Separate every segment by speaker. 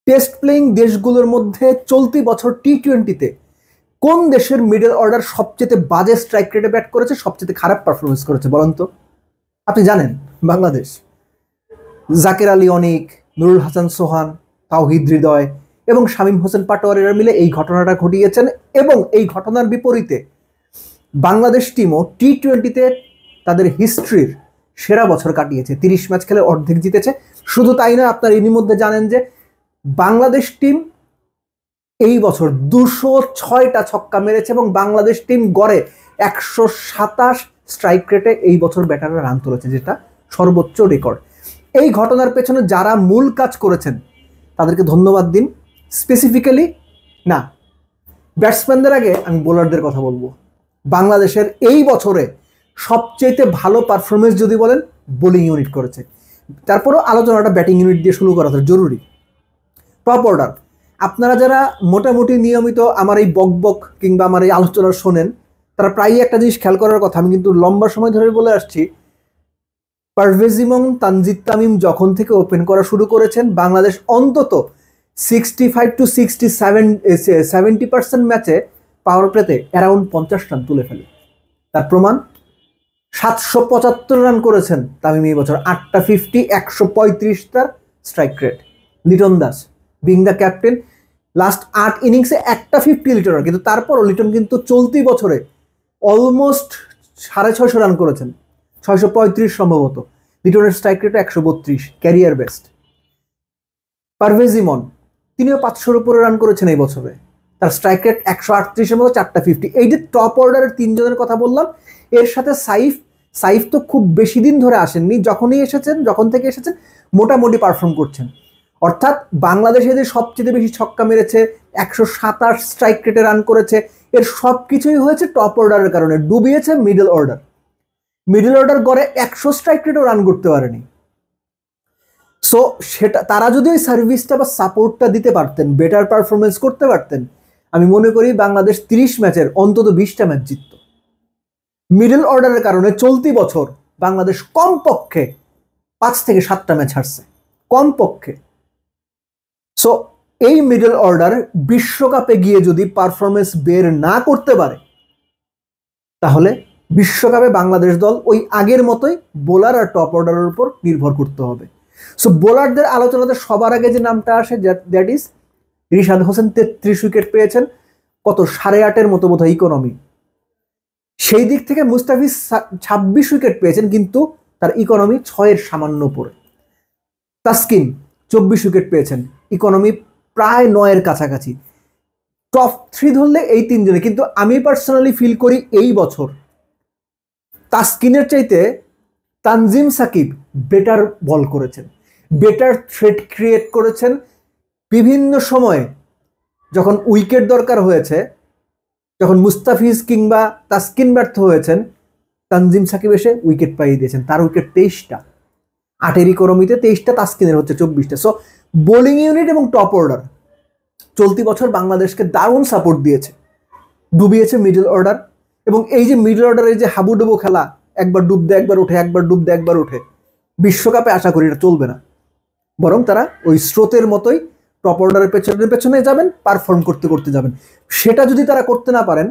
Speaker 1: Test playing দেশগুলোর মধ্যে চলতি বছর টি-20-তে কোন দেশের মিডল অর্ডার সবচেয়ে বাজে স্ট্রাইক রেটে ব্যাট করেছে, সবচেয়ে খারাপ পারফরমেন্স করেছে বলেন তো? আপনি জানেন বাংলাদেশ। জাকের আলী অনিক, নুরুল হাসান সোহান, তাওহিদ হৃদয় এবং শামীম হোসেন পাটোয়ারিরা মিলে এই ঘটনাটা ঘটিয়েছেন। এবং এই ঘটনার বিপরীতে বাংলাদেশ টিমও টি-20-তে তাদের হিস্ট্রির সেরা বছর কাটিয়েছে। 30 ম্যাচ খেলে অর্ধেক জিতেছে। শুধু তাই না, আপনার এরই মধ্যে জানেন যে বাংলাদেশ টিম এই বছর 206টা ছক্কা মেরেছে এবং বাংলাদেশ টিম গড়ে 127 স্ট্রাইক রেটে এই বছর ব্যাটাররা রান তুলেছে, যেটা সর্বোচ্চ রেকর্ড। এই ঘটনার পেছনে যারা মূল কাজ করেছেন তাদেরকে ধন্যবাদ দিন। স্পেসিফিক্যালি না, ব্যাটসম্যানদের আগে আমি বোলারদের কথা বলবো। বাংলাদেশের এই বছরে সবচেয়ে ভালো পারফরমেন্স যদি বলেন, বোলিং ইউনিট করেছে। তারপরেও আলোচনাটা ব্যাটিং ইউনিট দিয়ে শুরু করা জরুরি। টপ অর্ডার, আপনারা যারা মোটামুটি নিয়মিত আমার এই বকবক কিংবা আমার এই আলোচনা শোনেন, তারা প্রায়ই একটা জিনিস খেয়াল করার কথা, আমি কিন্তু লম্বা সময় ধরে বলে আসছি, পারভেজ ইমন, তানজিদ তামিম যখন থেকে ওপেন করা শুরু করেছেন, বাংলাদেশ অন্তত 65 to 70% ম্যাচে পাওয়ার প্লেতে অ্যারাউন্ড 50 রান তুলে ফেলে। তার প্রমাণ 775 রান করেছেন তামিম এই বছর, 8টা 50, 135 তার strike rate. Liton Das being the captain, last 8 ইনিংসে একটা 50 লিটনের, কিন্তু তারপরও লিটন কিন্তু চলতি বছরে অলমোস্ট 650 রান করেছেন, 635 সম্ভবত। লিটনের strike rate 132, career best. Parvez Emon তিনিও 500-র উপরে রান করেছেন এই বছরে, তার স্ট্রাইক রেট 138-এর মতো, 4টা 50। এই যে টপ অর্ডারের 3 জনের কথা বললাম, এর সাথে সাইফ তো খুব বেশি দিন ধরে আসেননি, যখন থেকে এসেছেন মোটামুটি পারফর্ম করছেন। অর্থাৎ বাংলাদেশে যে সবচেয়ে বেশি ছক্কা মেরেছে, 127 স্ট্রাইক রেটে রান করেছে, এর সব কিছুই হয়েছে টপ অর্ডারের কারণে। ডুবিয়েছে মিডল অর্ডার গড়ে 100 স্ট্রাইক রেটেও রান করতে পারেনি। সো সেটা তারা যদি ওই সার্ভিসটা বা সাপোর্টটা দিতে পারতেন, বেটার পারফরমেন্স করতে পারতেন, আমি মনে করি বাংলাদেশ 30 ম্যাচের অন্তত 20টা ম্যাচ জিতত। মিডল অর্ডারের কারণে চলতি বছর বাংলাদেশ কমপক্ষে 5 থেকে 7টা ম্যাচ হারছে, কমপক্ষে। সো এই মিডল অর্ডার বিশ্বকাপে গিয়ে যদি পারফরমেন্স বের না করতে পারে, তাহলে বিশ্বকাপে বাংলাদেশ দল ওই আগের মতোই বোলার আর টপ অর্ডারের উপর নির্ভর করতে হবে। সো বোলারদের আলোচনাতে সবার আগে যে নামটা আসে, that is Rishad Hossain. 33 wicket পেয়েছেন, কত 8.5-এর মতো বোধহয় ইকোনমি। সেই দিক থেকে মুস্তাফিজ 26 উইকেট পেয়েছেন, কিন্তু তার ইকোনমি 6-এর সামান্য উপরে। তাসকিন 24 উইকেট পেয়েছেন, ইকোনমি প্রায় 9-এর কাছাকাছি। টপ 3 ধরলে এই 3 জনে, কিন্তু আমি পার্সোনালি ফিল করি এই বছর তাসকিনের চাইতে তানজিম সাকিব বেটার বল করেছেন, বেটার থ্রেট ক্রিয়েট করেছেন। বিভিন্ন সময়ে যখন উইকেট দরকার হয়েছে, যখন মুস্তাফিজ কিংবা তাসকিন ব্যর্থ হয়েছেন, তানজিম সাকিব এসে উইকেট পাইয়ে দিয়েছেন। তার উইকেট 23টা, 8-এর ইকোনমিতে 23টা, তাসকিনের হচ্ছে 24টা। সো বোলিং ইউনিট এবং টপ অর্ডার চলতি বছর বাংলাদেশকে দারুণ সাপোর্ট দিয়েছে, ডুবিয়েছে মিডল অর্ডার। এবং এই যে মিডল অর্ডারের যে হাবুডুবু খেলা, একবার ডুব দেয় একবার উঠে, একবার ডুব দেয় একবার উঠে, বিশ্বকাপে আশা করি এটা চলবে না। বরং তারা ওই স্রোতের মতোই টপ অর্ডারের পেছনে যাবেন, পারফর্ম করতে করতে যাবেন। সেটা যদি তারা করতে না পারেন,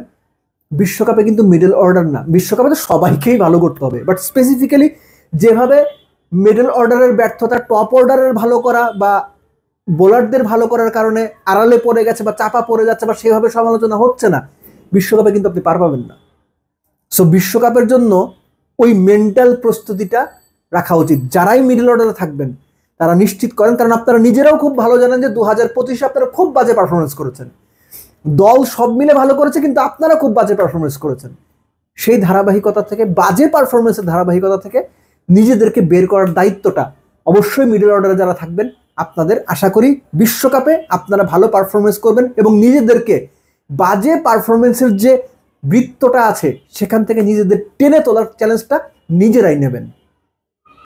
Speaker 1: বিশ্বকাপে কিন্তু মিডল অর্ডার না, বিশ্বকাপে তো সবাইকেই ভালো করতে হবে, বাট স্পেসিফিক্যালি যেভাবে মিডল অর্ডারের ব্যর্থতা টপ অর্ডারের ভালো করা বা বোলারদের ভালো করার কারণে আড়ালে পড়ে গেছে বা চাপা পড়ে যাচ্ছে বা সেভাবে সমালোচনা হচ্ছে না, বিশ্বকাপে কিন্তু আপনি পার পাবেন না। সো বিশ্বকাপের জন্য ওই মেন্টাল প্রস্তুতিটা রাখা উচিত। যারাই মিডল অর্ডারে থাকবেন তারা নিশ্চিত করেন, কারণ আপনারা নিজেরাও খুব ভালো জানেন যে 2025-এ আপনারা খুব বাজে পারফরমেন্স করেছেন। দল সব মিলে ভালো করেছে, কিন্তু আপনারা খুব বাজে পারফরমেন্স করেছেন। সেই ধারাবাহিকতা থেকে, বাজে পারফরমেন্সের ধারাবাহিকতা থেকে নিজেদেরকে বের করার দায়িত্বটা অবশ্যই মিডল অর্ডারে যারা থাকবেন আপনাদের। আশা করি বিশ্বকাপে আপনারা ভালো পারফরমেন্স করবেন এবং নিজেদেরকে বাজে পারফরমেন্সের যে বৃত্তটা আছে সেখান থেকে নিজেদের টেনে তোলার চ্যালেঞ্জটা নিজেরাই নেবেন।